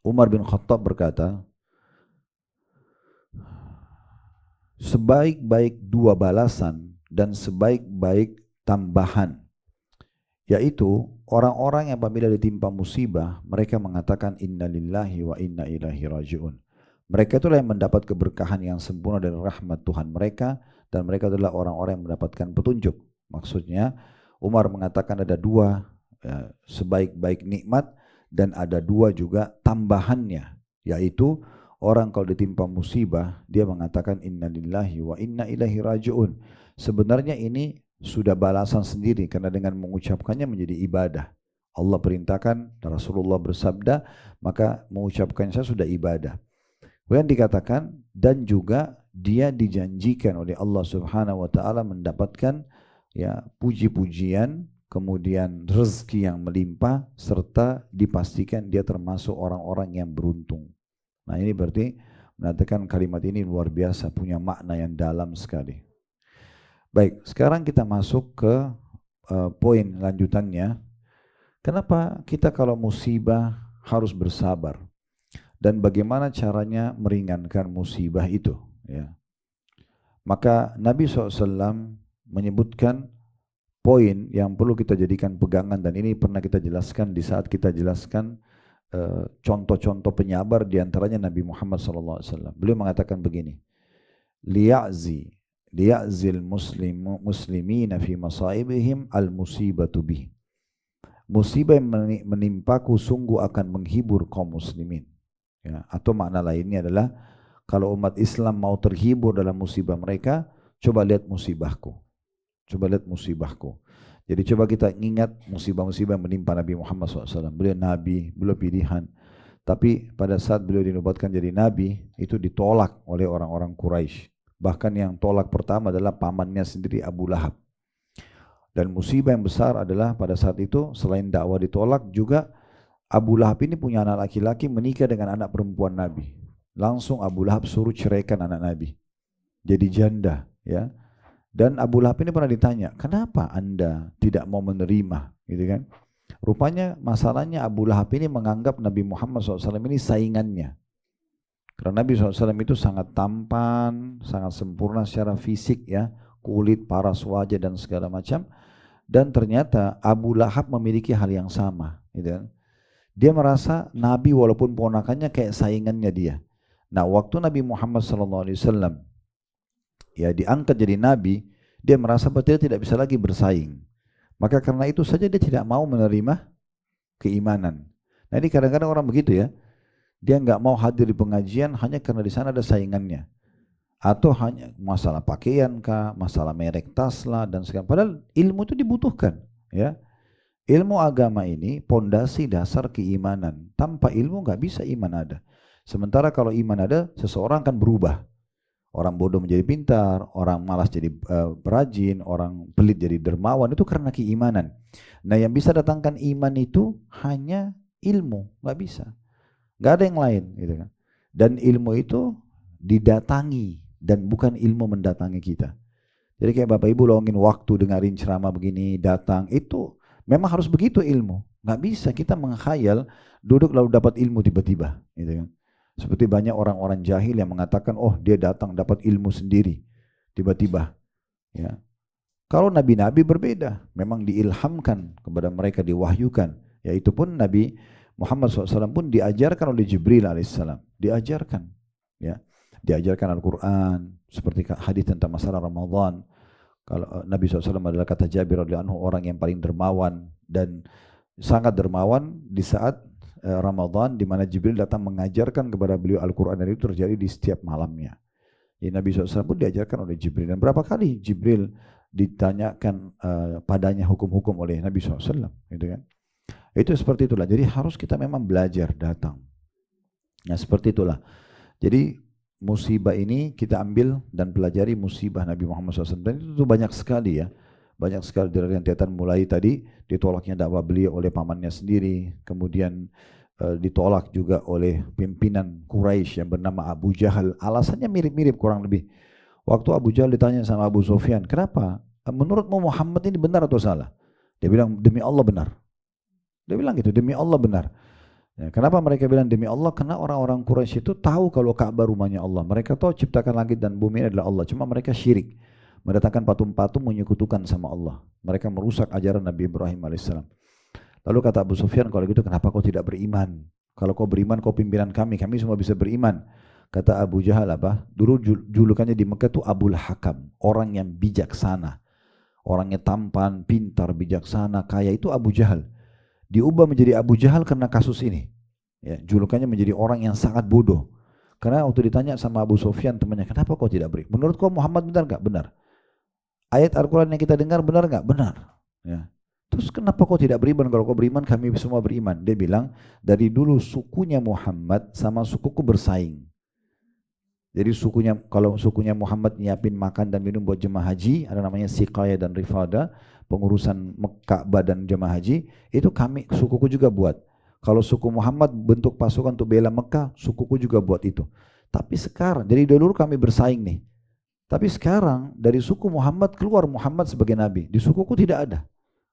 Umar bin Khattab berkata, sebaik-baik dua balasan dan sebaik-baik tambahan, yaitu orang-orang yang apabila ditimpa musibah mereka mengatakan innalillahi wa inna ilaihi raji'un. Mereka itulah yang mendapat keberkahan yang sempurna dari rahmat Tuhan mereka, dan mereka adalah orang-orang yang mendapatkan petunjuk. Maksudnya Umar mengatakan ada dua, ya, sebaik-baik nikmat, dan ada dua juga tambahannya, yaitu orang kalau ditimpa musibah dia mengatakan innalillahi wa inna ilaihi raji'un. Sebenarnya ini sudah balasan sendiri karena dengan mengucapkannya menjadi ibadah. Allah perintahkan, Rasulullah bersabda, maka mengucapkannya sudah ibadah. Kemudian dikatakan dan juga dia dijanjikan oleh Allah Subhanahu wa taala mendapatkan, ya, puji-pujian, kemudian rezeki yang melimpah, serta dipastikan dia termasuk orang-orang yang beruntung. Nah, ini berarti menandakan kalimat ini luar biasa, punya makna yang dalam sekali. Baik, sekarang kita masuk ke poin lanjutannya. Kenapa kita kalau musibah harus bersabar? Dan bagaimana caranya meringankan musibah itu, ya. Maka Nabi SAW menyebutkan poin yang perlu kita jadikan pegangan, dan ini pernah kita jelaskan di saat kita jelaskan contoh-contoh penyabar, diantaranya Nabi Muhammad SAW. Beliau mengatakan begini, liya'zil muslimina fi masaibihim al-musibatu bih. Musibah yang menimpaku sungguh akan menghibur kaum muslimin. Ya, atau makna lainnya adalah kalau umat Islam mau terhibur dalam musibah mereka, coba lihat musibahku. Coba lihat musibahku. Jadi coba kita ingat musibah-musibah yang menimpa Nabi Muhammad SAW. Beliau Nabi, beliau pilihan. Tapi pada saat beliau dinubuatkan jadi Nabi, itu ditolak oleh orang-orang Quraisy. Bahkan yang tolak pertama adalah pamannya sendiri, Abu Lahab. Dan musibah yang besar adalah pada saat itu selain dakwah ditolak, juga Abu Lahab ini punya anak laki-laki menikah dengan anak perempuan Nabi. Langsung Abu Lahab suruh ceraikan anak Nabi. Jadi janda, ya. Dan Abu Lahab ini pernah ditanya, kenapa anda tidak mau menerima, gitu kan? Rupanya masalahnya Abu Lahab ini menganggap Nabi Muhammad SAW ini saingannya. Karena Nabi SAW itu sangat tampan, sangat sempurna secara fisik, ya, kulit, paras wajah dan segala macam. Dan ternyata Abu Lahab memiliki hal yang sama, gitu kan? Dia merasa Nabi walaupun ponakannya kayak saingannya dia. Nah, waktu Nabi Muhammad SAW ya diangkat jadi Nabi, dia merasa bahwa dia tidak bisa lagi bersaing. Maka karena itu saja dia tidak mau menerima keimanan. Nah, ini kadang-kadang orang begitu, ya. Dia nggak mau hadir di pengajian hanya karena di sana ada saingannya. Atau hanya masalah pakaian kah, masalah merek tas lah dan segala. Padahal ilmu itu dibutuhkan, ya. Ilmu agama ini pondasi dasar keimanan. Tanpa ilmu nggak bisa iman ada. Sementara kalau iman ada, seseorang akan berubah. Orang bodoh menjadi pintar, orang malas jadi perajin, orang pelit jadi dermawan, itu karena keimanan. Nah, yang bisa datangkan iman itu hanya ilmu, nggak bisa. Nggak ada yang lain, gitu kan. Dan ilmu itu didatangi dan bukan ilmu mendatangi kita. Jadi kayak Bapak Ibu longin waktu dengerin ceramah begini, datang, itu memang harus begitu ilmu. Nggak bisa kita menghayal, duduk lalu dapat ilmu tiba-tiba. Gitu kan. Seperti banyak orang-orang jahil yang mengatakan, oh dia datang dapat ilmu sendiri, tiba-tiba. Ya. Kalau nabi-nabi berbeda, memang diilhamkan kepada mereka, diwahyukan. Yaitu pun Nabi Muhammad SAW pun diajarkan oleh Jibril alaihissalam, diajarkan. Ya. Diajarkan Al-Quran, seperti hadis tentang masalah Ramadan. Kalau Nabi SAW adalah, kata Jabir radhiyallahu anhu, orang yang paling dermawan dan sangat dermawan di saat Ramadan, di mana Jibril datang mengajarkan kepada beliau Al-Quran, dan itu terjadi di setiap malamnya. Jadi Nabi SAW pun diajarkan oleh Jibril, dan berapa kali Jibril ditanyakan padanya hukum-hukum oleh Nabi SAW, gitu kan? Itu seperti itulah. Jadi harus kita memang belajar datang. Nah seperti itulah. Jadi musibah ini kita ambil dan pelajari musibah Nabi Muhammad SAW, dan itu banyak sekali ya. Banyak sekali dari rentetan, mulai tadi ditolaknya dakwah beliau oleh pamannya sendiri, kemudian ditolak juga oleh pimpinan Quraisy yang bernama Abu Jahal. Alasannya mirip-mirip kurang lebih. Waktu Abu Jahal ditanya sama Abu Sufyan, kenapa? Menurutmu Muhammad ini benar atau salah? Dia bilang, demi Allah benar. Dia bilang gitu, demi Allah benar. Ya, kenapa mereka bilang demi Allah? Karena orang-orang Quraisy itu tahu kalau Ka'bah rumahnya Allah. Mereka tahu ciptakan langit dan bumi adalah Allah. Cuma mereka syirik, mendatangkan patung-patung, menyekutukan sama Allah. Mereka merusak ajaran Nabi Ibrahim alaihissalam. Lalu kata Abu Sufyan, kalau gitu kenapa kau tidak beriman? Kalau kau beriman, kau pimpinan kami semua bisa beriman. Kata Abu Jahal apa? Dulu julukannya di Mekah itu Abul Hakam, orang yang bijaksana. Orangnya tampan, pintar, bijaksana, kaya, itu Abu Jahal. Diubah menjadi Abu Jahal karena kasus ini. Ya, julukannya menjadi orang yang sangat bodoh. Karena waktu ditanya sama Abu Sufyan temannya, kenapa kau tidak beriman? Menurut kau Muhammad benar enggak? Benar. Ayat Al-Quran yang kita dengar benar enggak? Benar. Ya. Terus kenapa kau tidak beriman? Kalau kau beriman, kami semua beriman. Dia bilang, dari dulu sukunya Muhammad sama sukuku bersaing. Jadi sukunya, kalau sukunya Muhammad nyiapin makan dan minum buat jemaah haji, ada namanya Siqaya dan Rifada, pengurusan Ka'bah dan jemaah haji, itu sukuku juga buat. Kalau suku Muhammad bentuk pasukan untuk bela Mekah, sukuku juga buat itu. Tapi sekarang, dari dulu kami bersaing nih. Tapi sekarang dari suku Muhammad keluar Muhammad sebagai nabi, di sukuku tidak ada.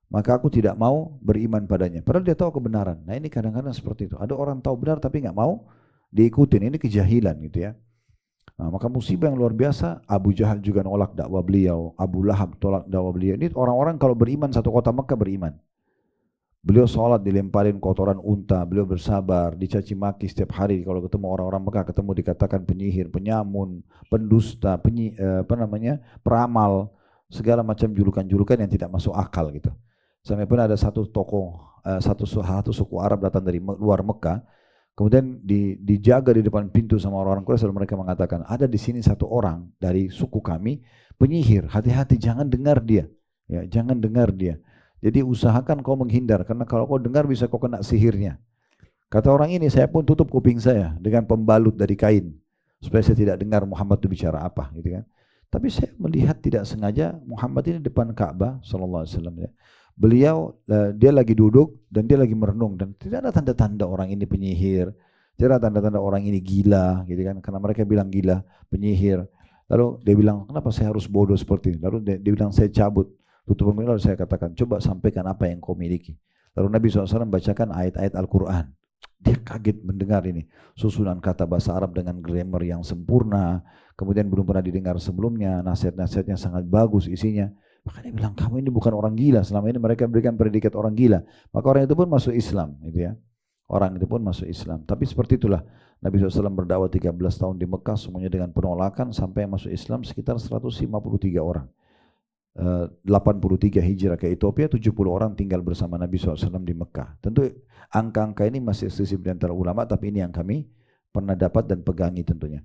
Maka aku tidak mau beriman padanya. Padahal dia tahu kebenaran. Nah ini kadang-kadang seperti itu. Ada orang tahu benar tapi nggak mau diikutin. Ini kejahilan gitu ya. Nah, maka musibah yang luar biasa. Abu Jahal juga nolak dakwah beliau. Abu Lahab tolak dakwah beliau. Ini orang-orang kalau beriman satu kota Mekah beriman. Beliau sholat dilemparin kotoran unta. Beliau bersabar, dicaci maki setiap hari. Kalau ketemu orang-orang Mekah, ketemu dikatakan penyihir, penyamun, pendusta, peramal, segala macam julukan-julukan yang tidak masuk akal gitu. Sampai pun ada satu tokoh, satu suku Arab datang dari luar Mekah, kemudian dijaga di depan pintu sama orang-orang Quraisy, lalu mereka mengatakan, ada di sini satu orang dari suku kami penyihir, hati-hati jangan dengar dia, ya jangan dengar dia. Jadi usahakan kau menghindar, karena kalau kau dengar bisa kau kena sihirnya. Kata orang ini, saya pun tutup kuping saya dengan pembalut dari kain, supaya saya tidak dengar Muhammad itu bicara apa, gitu kan. Tapi saya melihat tidak sengaja Muhammad ini depan Ka'bah sallallahu alaihi wasallam ya. Beliau dia lagi duduk dan dia lagi merenung, dan tidak ada tanda-tanda orang ini penyihir, tidak ada tanda-tanda orang ini gila, gitu kan? Karena mereka bilang gila, penyihir. Lalu dia bilang, kenapa saya harus bodoh seperti ini? Lalu dia bilang, saya cabut tutup pemilu, lalu saya katakan, coba sampaikan apa yang kau miliki. Lalu Nabi SAW bacakan ayat-ayat Al-Quran. Dia kaget mendengar ini, susunan kata bahasa Arab dengan grammar yang sempurna, kemudian belum pernah didengar sebelumnya, nasihat-nasihatnya sangat bagus isinya. Maka dia bilang, kamu ini bukan orang gila. Selama ini mereka berikan predikat orang gila. Maka orang itu pun masuk Islam, gitu ya. Orang itu pun masuk Islam. Tapi seperti itulah Nabi SAW berdakwah 13 tahun di Mekah, semuanya dengan penolakan, sampai masuk Islam sekitar 153 orang. 83 hijrah ke Ethiopia, 70 orang tinggal bersama Nabi SAW di Mekah. Tentu angka-angka ini masih selisih di antara ulama, tapi ini yang kami pernah dapat dan pegangi tentunya.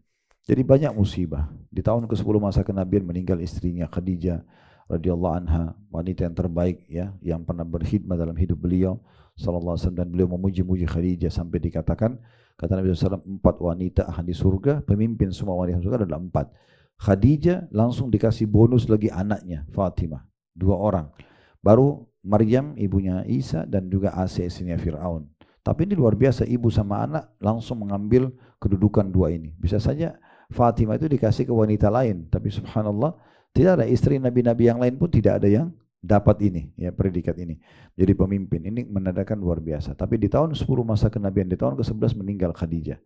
Jadi banyak musibah. Di tahun ke-10 masa kenabian meninggal istrinya Khadijah radhiyallahu anha, wanita yang terbaik ya, yang pernah berkhidmat dalam hidup beliau sallallahu alaihi wasallam, dan beliau memuji-muji Khadijah sampai dikatakan, kata Nabi SAW, 4 wanita ahli surga, pemimpin semua wanita surga adalah 4. Khadijah langsung dikasih bonus lagi anaknya Fatimah, 2 orang. Baru Maryam ibunya Isa dan juga Asya istrinya Fir'aun. Tapi ini luar biasa, ibu sama anak langsung mengambil kedudukan 2 ini. Bisa saja Fatimah itu dikasih ke wanita lain, tapi subhanallah Tidak ada istri nabi-nabi yang lain pun tidak ada yang dapat ini, ya predikat ini. Jadi pemimpin ini menandakan luar biasa. Tapi di tahun 10 masa kenabian, di tahun ke-11 meninggal Khadijah.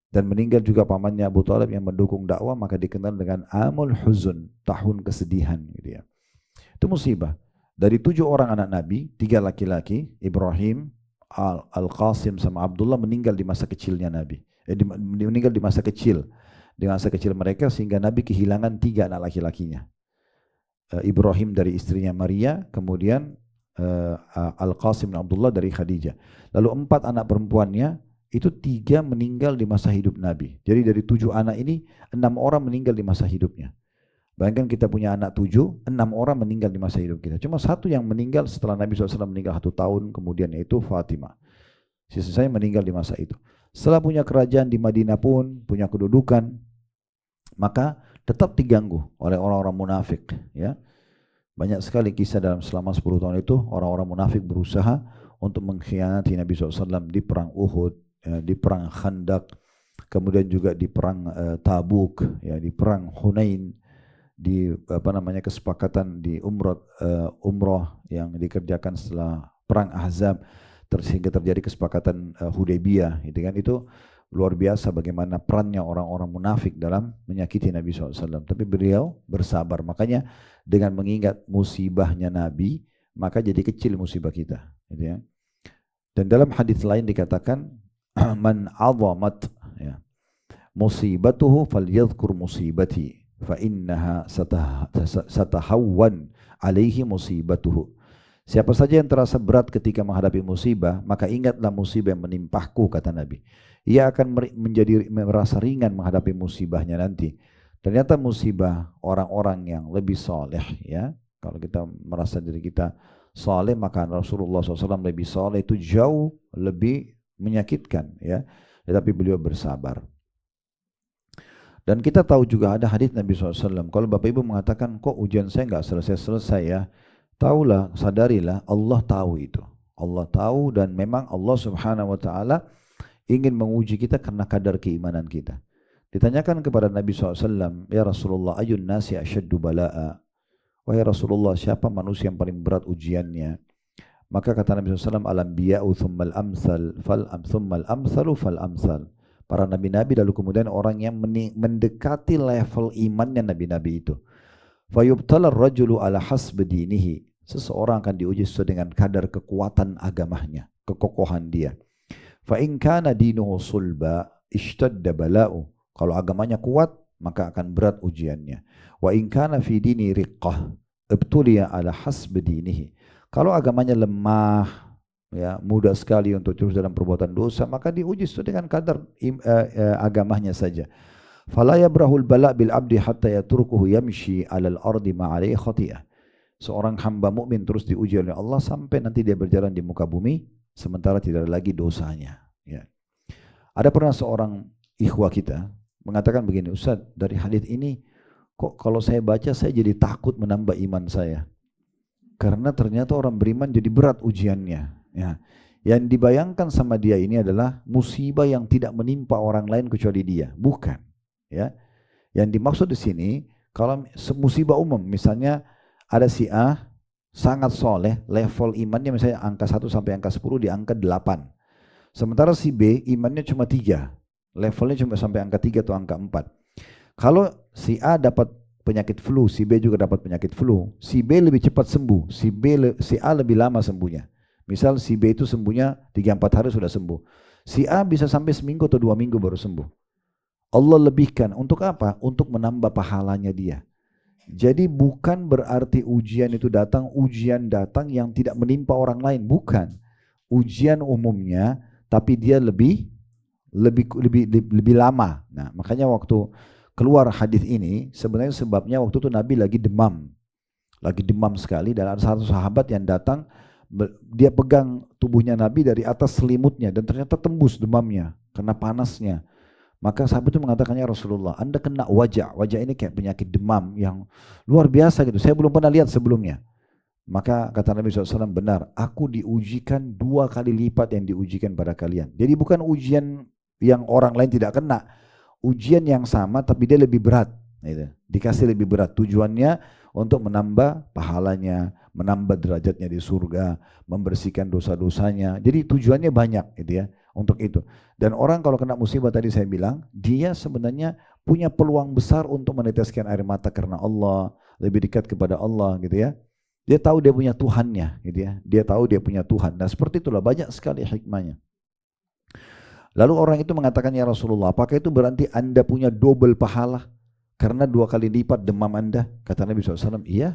Dan meninggal juga pamannya Abu Thalib yang mendukung dakwah, maka dikenal dengan Amul Huzun, tahun kesedihan gitu ya. Itu musibah. Dari 7 orang anak Nabi, 3 laki-laki, Ibrahim, Al-Qasim sama Abdullah meninggal di masa kecilnya Nabi. Meninggal di masa kecil. Di masa kecil mereka sehingga Nabi kehilangan 3 anak laki-lakinya. Ibrahim dari istrinya Maria, kemudian Al-Qasim dan Abdullah dari Khadijah. Lalu 4 anak perempuannya, itu 3 meninggal di masa hidup Nabi. Jadi dari 7 anak ini, 6 orang meninggal di masa hidupnya. Bayangkan kita punya anak 7, 6 orang meninggal di masa hidup kita. Cuma 1 yang meninggal setelah Nabi SAW meninggal 1 tahun, kemudian yaitu Fatimah. Sisanya meninggal di masa itu. Setelah punya kerajaan di Madinah pun, punya kedudukan, maka tetap diganggu oleh orang-orang munafik. Ya. Banyak sekali kisah dalam selama 10 tahun itu, orang-orang munafik berusaha untuk mengkhianati Nabi SAW di perang Uhud, ya, di perang Khandaq, kemudian juga di perang Tabuk, ya, di perang Hunain, di kesepakatan di umroh yang dikerjakan setelah perang Ahzab, sehingga terjadi kesepakatan Hudaybiyah, gitu kan. Itu luar biasa bagaimana perannya orang-orang munafik dalam menyakiti Nabi SAW. Tapi beliau bersabar. Makanya dengan mengingat musibahnya Nabi, maka jadi kecil musibah kita. Gitu ya. Dan dalam hadis lain dikatakan, man azamat, ya, musibatuhu falyadhkur musibati fa innaha satahawwan alaihi musibatuhu. Siapa saja yang terasa berat ketika menghadapi musibah, maka ingatlah musibah yang menimpahku, kata Nabi. Ia akan merasa ringan menghadapi musibahnya nanti. Ternyata musibah orang-orang yang lebih soleh, ya. Kalau kita merasa diri kita soleh, maka Rasulullah SAW lebih soleh, itu jauh lebih menyakitkan, ya. Tetapi beliau bersabar. Dan kita tahu juga ada hadis Nabi SAW. Kalau Bapak Ibu mengatakan, kok ujian saya nggak selesai-selesai ya? Taulah, sadarilah, Allah tahu itu. Allah tahu, dan memang Allah Subhanahu wa Ta'ala ingin menguji kita karena kadar keimanan kita. Ditanyakan kepada Nabi SAW, ya Rasulullah, ayun nasi asyaddu bala'a. Wahai Rasulullah, siapa manusia yang paling berat ujiannya? Maka kata Nabi SAW, al-anbiya'u thummal amsal, thummal amsalu fal amsal. Para nabi-nabi, lalu kemudian orang yang mendekati level imannya nabi-nabi itu. Fayubtala ar-rajulu ala hasbi dinihi. Seseorang akan diuji sesuai dengan kadar kekuatan agamanya, kekokohan dia. Fa in kana dinuhu sulba ishtadda bala'u. Kalau agamanya kuat, maka akan berat ujiannya. Wa in kana fi dini riqqah ibtuliya ala hasbi dinihi. Kalau agamanya lemah, ya, mudah sekali untuk terus dalam perbuatan dosa, maka diuji sesuai dengan kadar agamanya saja. Fala yabrahul bala' bil abdi hatta yatrukuhu yamshi 'alal ardi ma'alaihi khati'ah. Seorang hamba mukmin terus diuji oleh Allah sampai nanti dia berjalan di muka bumi sementara tidak ada lagi dosanya, ya. Ada pernah seorang ikhwah kita mengatakan begini, Ustaz, dari hadis ini kok kalau saya baca saya jadi takut menambah iman saya. Karena ternyata orang beriman jadi berat ujiannya, ya. Yang dibayangkan sama dia ini adalah musibah yang tidak menimpa orang lain kecuali dia, bukan, ya. Yang dimaksud di sini kalau musibah umum, misalnya ada si A sangat soleh, level imannya misalnya angka 1 sampai angka 10 di angka 8. Sementara si B imannya cuma 3, levelnya cuma sampai angka 3 atau angka 4. Kalau si A dapat penyakit flu, si B juga dapat penyakit flu, si B lebih cepat sembuh, si A lebih lama sembuhnya. Misal si B itu sembuhnya 3-4 hari sudah sembuh, si A bisa sampai seminggu atau 2 minggu baru sembuh. Allah lebihkan, untuk apa? Untuk menambah pahalanya dia. Jadi bukan berarti ujian itu datang yang tidak menimpa orang lain, bukan. Ujian umumnya, tapi dia lebih lama. Nah, makanya waktu keluar hadis ini, sebenarnya sebabnya waktu itu Nabi lagi demam sekali, dan ada satu sahabat yang datang, dia pegang tubuhnya Nabi dari atas selimutnya, dan ternyata tembus demamnya karena panasnya. Maka sahabat itu mengatakan, ya Rasulullah, Anda kena wajah ini kayak penyakit demam yang luar biasa gitu, saya belum pernah lihat sebelumnya. Maka kata Nabi SAW, benar, aku diujikan 2 kali lipat yang diujikan pada kalian. Jadi bukan ujian yang orang lain tidak kena, ujian yang sama tapi dia lebih berat. Gitu. Dikasih lebih berat, tujuannya untuk menambah pahalanya, menambah derajatnya di surga, membersihkan dosa-dosanya. Jadi tujuannya banyak gitu ya untuk itu. Dan orang kalau kena musibah tadi saya bilang, dia sebenarnya punya peluang besar untuk meneteskan air mata karena Allah, lebih dekat kepada Allah gitu ya. Dia tahu dia punya Tuhannya gitu ya. Dia tahu dia punya Tuhan. Nah seperti itulah banyak sekali hikmahnya. Lalu orang itu mengatakan, ya Rasulullah, apakah itu berarti Anda punya double pahala? Karena 2 kali lipat demam Anda. Kata Nabi SAW, iya.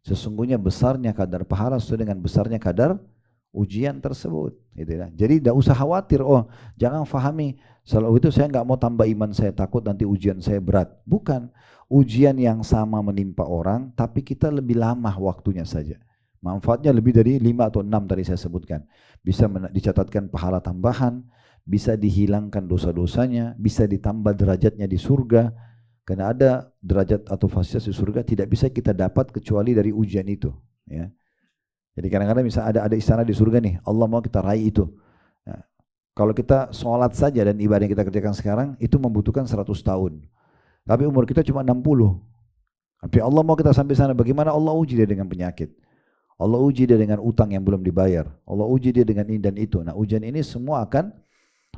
Sesungguhnya besarnya kadar pahala sesuai dengan besarnya kadar ujian tersebut. Gitu ya. Jadi tidak usah khawatir, oh jangan fahami, selalu itu saya nggak mau tambah iman saya, takut nanti ujian saya berat. Bukan, ujian yang sama menimpa orang, tapi kita lebih lama waktunya saja. Manfaatnya lebih dari 5 atau 6 tadi saya sebutkan. Bisa dicatatkan pahala tambahan, bisa dihilangkan dosa-dosanya, bisa ditambah derajatnya di surga. Karena ada derajat atau fasilitas di surga tidak bisa kita dapat kecuali dari ujian itu. Ya. Jadi kadang-kadang misalnya ada istana di surga nih, Allah mau kita raih itu. Nah, kalau kita sholat saja dan ibadah yang kita kerjakan sekarang, itu membutuhkan 100 tahun. Tapi umur kita cuma 60. Tapi Allah mau kita sampai sana, bagaimana Allah uji dia dengan penyakit. Allah uji dia dengan utang yang belum dibayar. Allah uji dia dengan ini dan itu. Nah ujian ini semua akan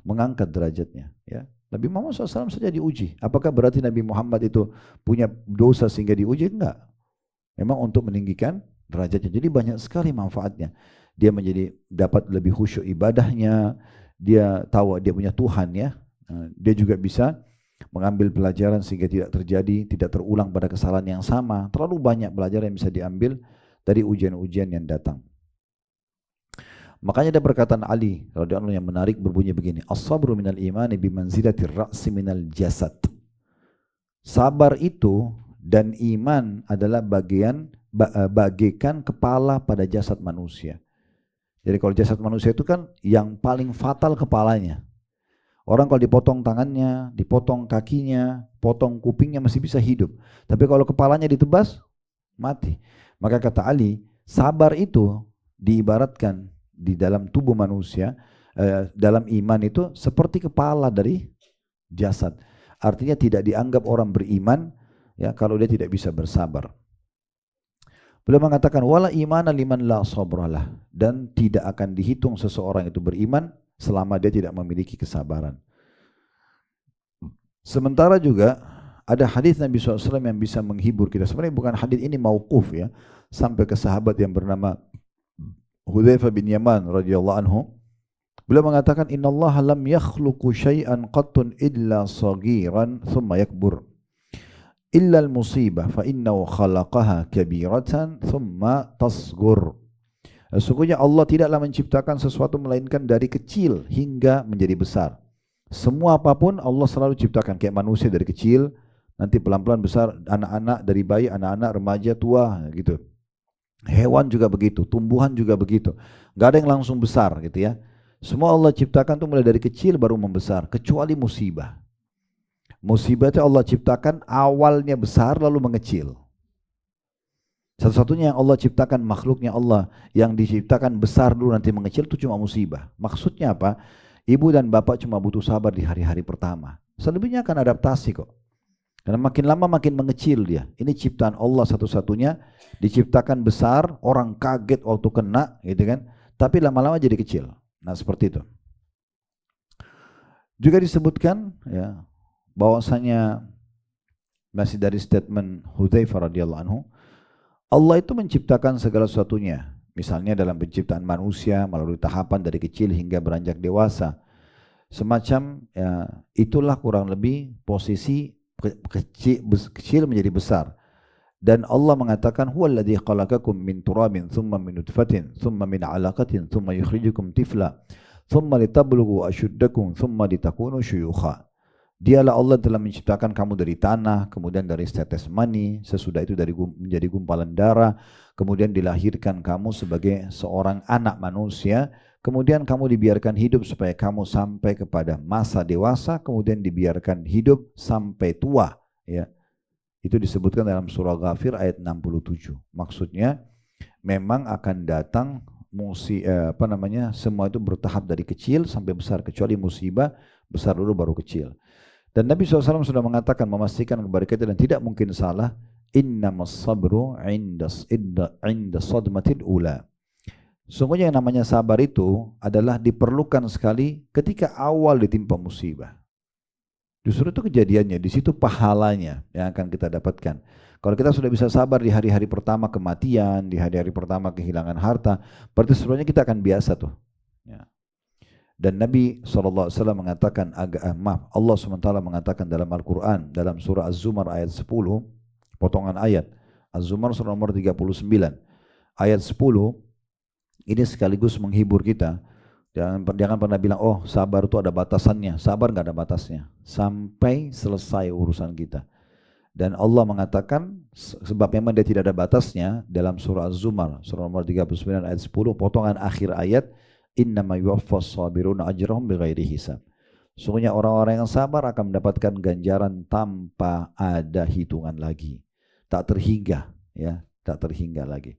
mengangkat derajatnya. Ya. Nabi Muhammad SAW saja diuji. Apakah berarti Nabi Muhammad itu punya dosa sehingga diuji? Enggak. Memang untuk meninggikan derajatnya. Jadi banyak sekali manfaatnya. Dia menjadi dapat lebih khusyuk ibadahnya. Dia tahu dia punya Tuhan ya. Dia juga bisa mengambil pelajaran sehingga tidak terjadi, tidak terulang pada kesalahan yang sama. Terlalu banyak pelajaran yang bisa diambil dari ujian-ujian yang datang. Makanya ada perkataan Ali radhiyallahu anhu yang menarik berbunyi begini, as-sabru minal imani bimanzilatir ra'si minal jasad. Sabar itu dan iman adalah bagaikan kepala pada jasad manusia. Jadi kalau jasad manusia itu kan yang paling fatal kepalanya. Orang kalau dipotong tangannya, dipotong kakinya, potong kupingnya masih bisa hidup. Tapi kalau kepalanya ditebas, mati. Maka kata Ali, sabar itu diibaratkan di dalam tubuh manusia, dalam iman itu seperti kepala dari jasad. Artinya tidak dianggap orang beriman ya kalau dia tidak bisa bersabar. Beliau mengatakan wala imana liman la sabralah, dan tidak akan dihitung seseorang itu beriman selama dia tidak memiliki kesabaran. Sementara juga ada hadis Nabi SAW yang bisa menghibur kita. Sebenarnya bukan hadis ini mauquf ya, sampai ke sahabat yang bernama Hudzaifah bin Yaman radhiyallahu anhu. Beliau mengatakan innallaha lam yakhluqu syai'an qattun illa saghiran thumma yakbur illa al-musibah fa innahu khalaqaha kabiratan thumma tasghur. Sesungguhnya Allah tidaklah menciptakan sesuatu melainkan dari kecil hingga menjadi besar. Semua apapun Allah selalu ciptakan, kayak manusia dari kecil nanti pelan-pelan besar, anak-anak dari bayi, anak-anak, remaja, tua gitu. Hewan juga begitu, tumbuhan juga begitu. Gak ada yang langsung besar gitu ya. Semua Allah ciptakan tuh mulai dari kecil baru membesar, kecuali musibah. Musibah itu Allah ciptakan awalnya besar lalu mengecil. Satu-satunya yang Allah ciptakan, makhluknya Allah yang diciptakan besar dulu nanti mengecil itu cuma musibah. Maksudnya apa? Ibu dan bapak cuma butuh sabar di hari-hari pertama. Selebihnya akan adaptasi kok. Karena makin lama makin mengecil dia. Ini ciptaan Allah satu-satunya, diciptakan besar, orang kaget waktu kena gitu kan. Tapi lama-lama jadi kecil. Nah seperti itu. Juga disebutkan ya bahwasanya masih dari statement Hudzaifah radhiyallahu anhu, Allah itu menciptakan segala sesuatunya. Misalnya dalam penciptaan manusia melalui tahapan dari kecil hingga beranjak dewasa. Semacam ya, itulah kurang lebih posisi kecil menjadi besar. Dan Allah mengatakan huwallazi khalaqakum min turabin thumma min nutfatin thumma min 'alaqatin thumma yukhrijukum tifla thumma litablughu ashuddakum thumma litakunu syuyukha. Dialah Allah telah menciptakan kamu dari tanah, kemudian dari setetes mani, sesudah itu menjadi gumpalan darah, kemudian dilahirkan kamu sebagai seorang anak manusia, kemudian kamu dibiarkan hidup supaya kamu sampai kepada masa dewasa, kemudian dibiarkan hidup sampai tua. Ya. Itu disebutkan dalam surah Ghafir ayat 67. Maksudnya memang akan datang semua itu bertahap dari kecil sampai besar, kecuali musibah besar dulu baru kecil. Dan Nabi SAW sudah mengatakan, memastikan kepada kita dan tidak mungkin salah, innamas sabru inda sadmatil ula. Sungguhnya yang namanya sabar itu adalah diperlukan sekali ketika awal ditimpa musibah. Justru itu kejadiannya, di situ pahalanya yang akan kita dapatkan. Kalau kita sudah bisa sabar di hari-hari pertama kematian, di hari-hari pertama kehilangan harta, berarti sebenarnya kita akan biasa tuh. Ya. Dan Nabi SAW mengatakan, Allah SWT mengatakan dalam Al-Quran, dalam surah Az-Zumar ayat 10, potongan ayat, Az-Zumar surah nomor 39, ayat 10, ini sekaligus menghibur kita. Jangan pernah bilang, oh sabar itu ada batasannya. Sabar nggak ada batasnya. Sampai selesai urusan kita. Dan Allah mengatakan, sebab memang dia tidak ada batasnya, dalam surah Az-Zumar, surah nomor 39 ayat 10, potongan akhir ayat, innama yuwaffas sabiruna ajrahum bighairi hisab. Sungguhnya orang-orang yang sabar akan mendapatkan ganjaran tanpa ada hitungan lagi. Tak terhingga, ya, tak terhingga lagi.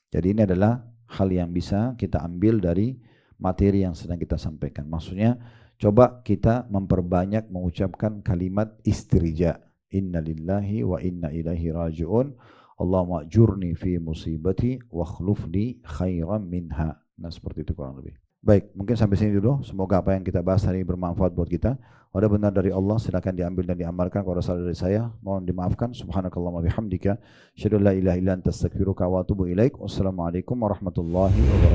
Jadi ini adalah hal yang bisa kita ambil dari materi yang sedang kita sampaikan. Maksudnya, coba kita memperbanyak mengucapkan kalimat istirja. Inna lillahi wa inna ilaihi raji'un. Allahumma ajurni fi musibati wa akhlufni khairan minha. Nah, seperti itu kurang lebih. Baik, mungkin sampai sini dulu. Semoga apa yang kita bahas hari ini bermanfaat buat kita. Kalau benar dari Allah, silakan diambil dan diamalkan. Kalau salah dari saya, mohon dimaafkan. Subhanakallahumma bihamdika. Asyhadu an la ilaha illa anta astaghfiruka wa atubu ilaik. Wassalamualaikum warahmatullahi wabarakatuh.